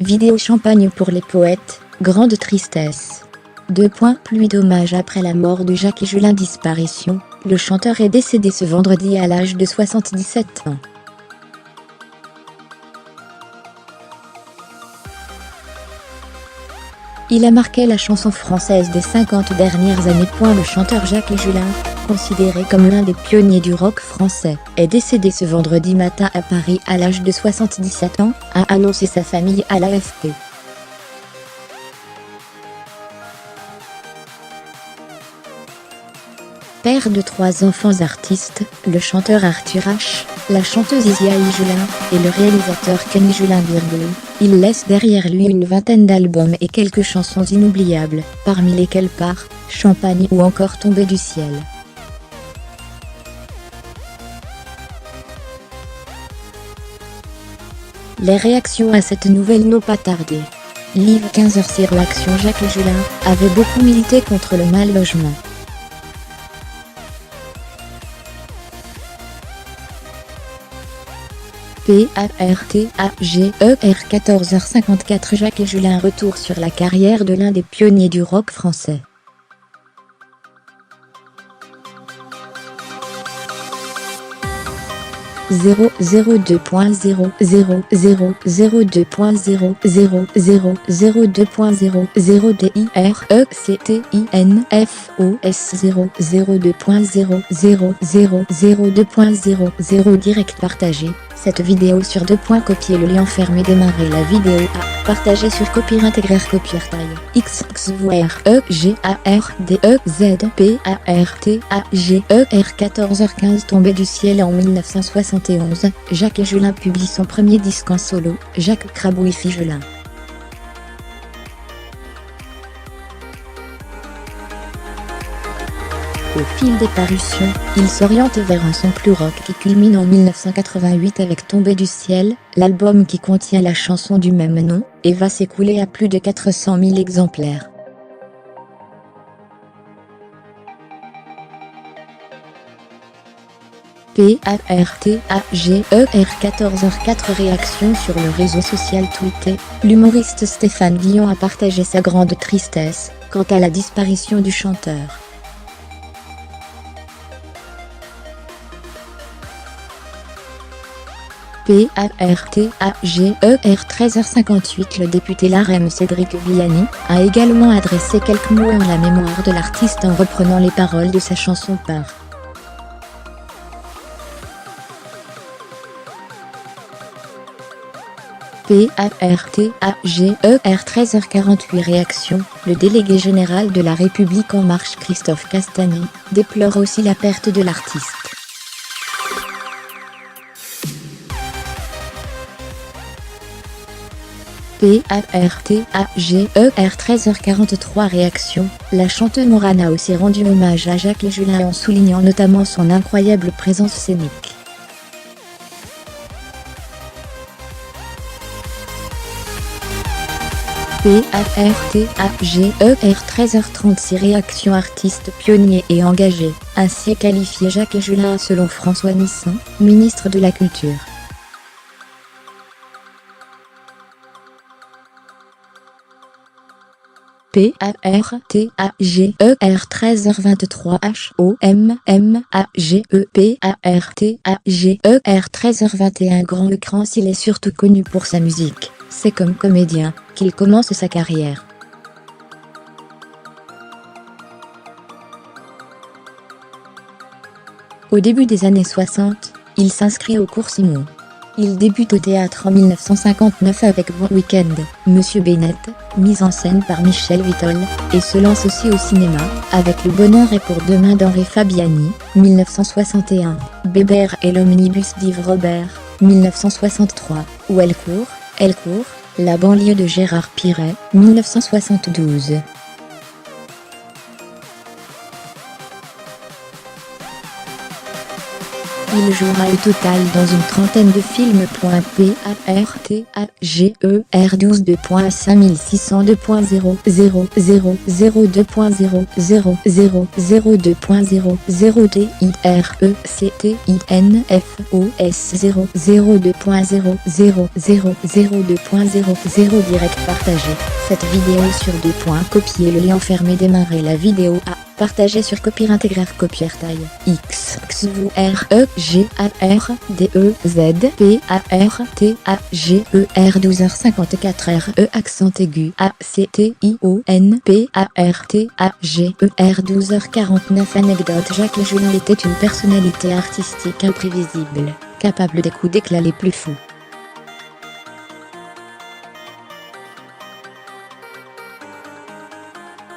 Vidéo champagne pour les poètes, grande tristesse. Pluie d'hommage après la mort de Jacques Higelin. Disparition, le chanteur est décédé ce vendredi à l'âge de 77 ans. Il a marqué la chanson française des 50 dernières années. Le chanteur Jacques Higelin, considéré comme l'un des pionniers du rock français, est décédé ce vendredi matin à Paris à l'âge de 77 ans, a annoncé sa famille à l'AFP. Père de 3 enfants artistes, le chanteur Arthur H., la chanteuse Isia Higelin et le réalisateur Ken Higelin, il laisse derrière lui une vingtaine d'albums et quelques chansons inoubliables, parmi lesquelles Part, Champagne ou encore Tombé du ciel. Les réactions à cette nouvelle n'ont pas tardé. Live 15h sur l'action. Jacques Higelin avait beaucoup milité contre le mal logement. PARTAGER 14h54. Jacques Higelin, retour sur la carrière de l'un des pionniers du rock français. Zéro 2.0 0 0 0 2.0 0 0 0 2.0 0 DIRECTINFOS 0 0 2.0 0 0 0 2.0 0 direct. Partagé cette vidéo sur copier le lien fermé. Démarrer la vidéo à partager sur Copyright intégrer Copyright XXVR EGARDEZPARTAGER 14h15. Tombé du ciel en 1971, Jacques Higelin publie son premier disque en solo, Jacques Crabouille Higelin. Au fil des parutions, il s'oriente vers un son plus rock qui culmine en 1988 avec Tombé du ciel, l'album qui contient la chanson du même nom, et va s'écouler à plus de 400 000 exemplaires. PARTAGER 14h04. Réaction sur le réseau social Twitter, l'humoriste Stéphane Guillon a partagé sa grande tristesse quant à la disparition du chanteur. PARTAGER 13h58. Le député LaREM Cédric Villani a également adressé quelques mots en la mémoire de l'artiste en reprenant les paroles de sa chanson Part. PARTAGER 13h48. Réaction, le délégué général de La République En Marche Christophe Castaner déplore aussi la perte de l'artiste. PARTAGER 13h43. Réaction, la chanteuse Morane a aussi rendu hommage à Jacques Higelin en soulignant notamment son incroyable présence scénique. PARTAGER 13h36. Réaction, artiste pionnier et engagé, ainsi qualifié Jacques Higelin selon François Nissan, ministre de la Culture. PARTAGER 13h23. HOMMAGE PARTAGER 13h21. Grand écran. S'il est surtout connu pour sa musique, c'est comme comédien qu'il commence sa carrière. Au début des années 60, il s'inscrit au cours Simon. Il débute au théâtre en 1959 avec Bon Week-end, Monsieur Bennett, mise en scène par Michel Vitol, et se lance aussi au cinéma, avec Le bonheur est pour demain d'Henri Fabiani, 1961, Bébert et l'omnibus d'Yves Robert, 1963, ou Elle court, la banlieue de Gérard Piret, 1972. Il jouera au total dans une trentaine de films. PARTAGER 12 2.5600 2.0 0 0 0 2.0 0 0 0 2.0 0 DIRECTINFOS 0 0 2.0 0 0 0 2.0 0 direct partagé. Cette vidéo sur 2 points. Copier le lien fermé. Démarrer la vidéo. A. Partager sur copier intégrer copier taille X XVREGARDEZPARTAGER 12h54 accent aigu ACTIONPARTAGER 12h49 Anecdote. Jacques Julien était une personnalité artistique imprévisible, capable des coups d'éclat les plus fous.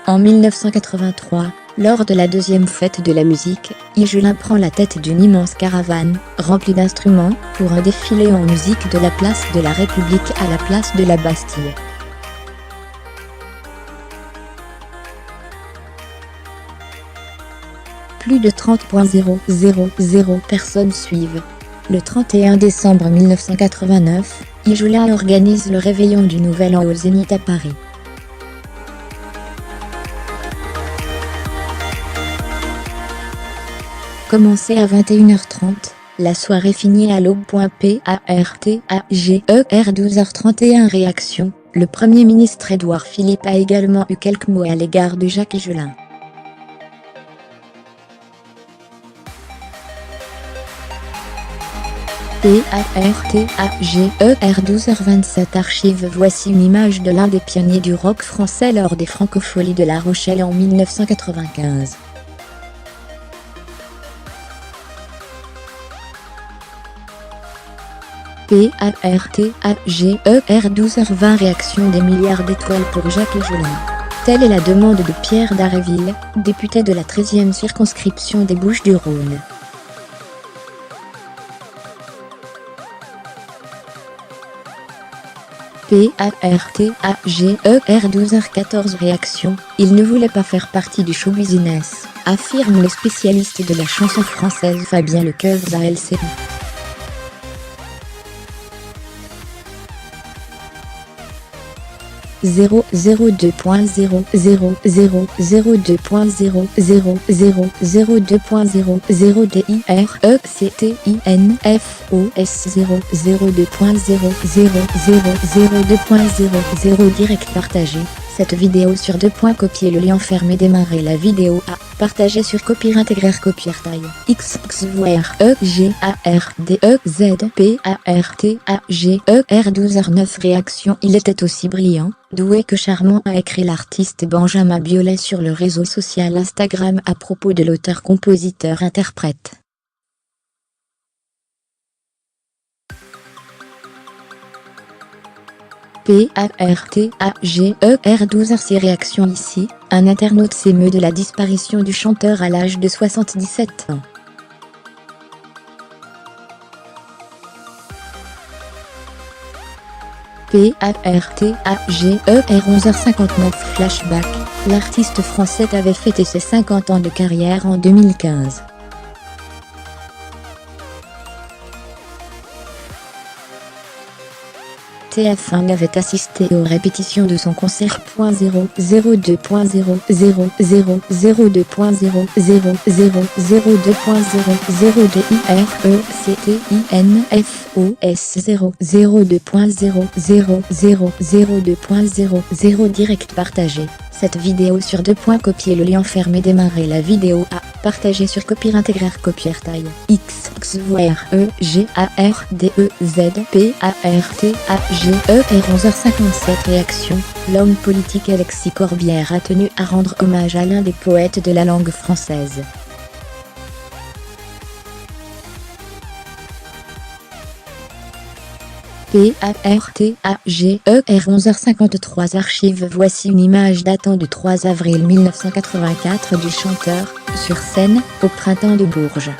En 1983, lors de la deuxième fête de la musique, Julien prend la tête d'une immense caravane, remplie d'instruments, pour un défilé en musique de la place de la République à la place de la Bastille. Plus de 30,000 personnes suivent. Le 31 décembre 1989, Julien organise le réveillon du Nouvel An au Zénith à Paris. Commencé à 21h30, la soirée finit à l'aube. PARTAGER 12h31 Réaction. Le Premier ministre Édouard Philippe a également eu quelques mots à l'égard de Jacques Higelin. PARTAGER 12h27 Archives. Voici une image de l'un des pionniers du rock français lors des Francopholies de La Rochelle en 1995. PARTAGER 12h20 Réaction des milliards d'étoiles pour Jacques Higelin. Telle est la demande de Pierre Dharréville, député de la 13e circonscription des Bouches-du-Rhône. PARTAGER 12h14 Réaction. Il ne voulait pas faire partie du show business, affirme le spécialiste de la chanson française Fabien Lecoeuvre à LCI. 002.0 0 0 02.0 0 0 02.0 0 DIRECTINFOS 0 02.0 0 0 02.0 0 direct partagé. Cette vidéo sur 2 points. Copier le lien fermé. Démarrer la vidéo. A. Partager sur copier intégrer copier taille XXVREGARDEZPARTAGER 12h09 Réaction. Il était aussi brillant, doué que charmant, a écrit l'artiste Benjamin Biolay sur le réseau social Instagram à propos de l'auteur-compositeur-interprète. PARTAGER 12h6 Réaction. Ici, un internaute s'émeut de la disparition du chanteur à l'âge de 77 ans. PARTAGER 11h59 Flashback. L'artiste français avait fêté ses 50 ans de carrière en 2015. TF1 avait assisté aux répétitions de son concert. 0 02.0 0 0 02.0 0 0 02.0 0 DIRECTINFOS 0 02.0 0 0 02.0 0 direct partagé. Cette vidéo sur 2 points. Copier le lien fermé. Démarrer la vidéo. A. Partager sur copier intégrer copier taille XXVREGARDEZPARTAGER 11h57 Réaction. L'homme politique Alexis Corbière a tenu à rendre hommage à l'un des poètes de la langue française. PARTAGER 11h53 Archives. Voici une image datant du 3 avril 1984 du chanteur, sur scène, au Printemps de Bourges.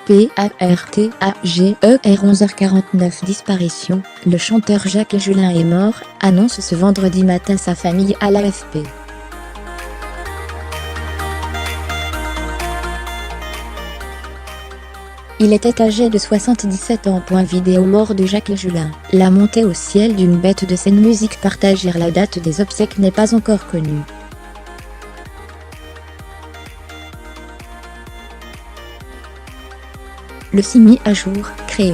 PARTAGER 11h49 Disparition. Le chanteur Jacques Higelin est mort, annonce ce vendredi matin sa famille à l'AFP. Il était âgé de 77 ans. Vidéo mort de Jacques Julin. La montée au ciel d'une bête de scène. Musique partagée. La date des obsèques n'est pas encore connue. Le 6 mi à jour, créé.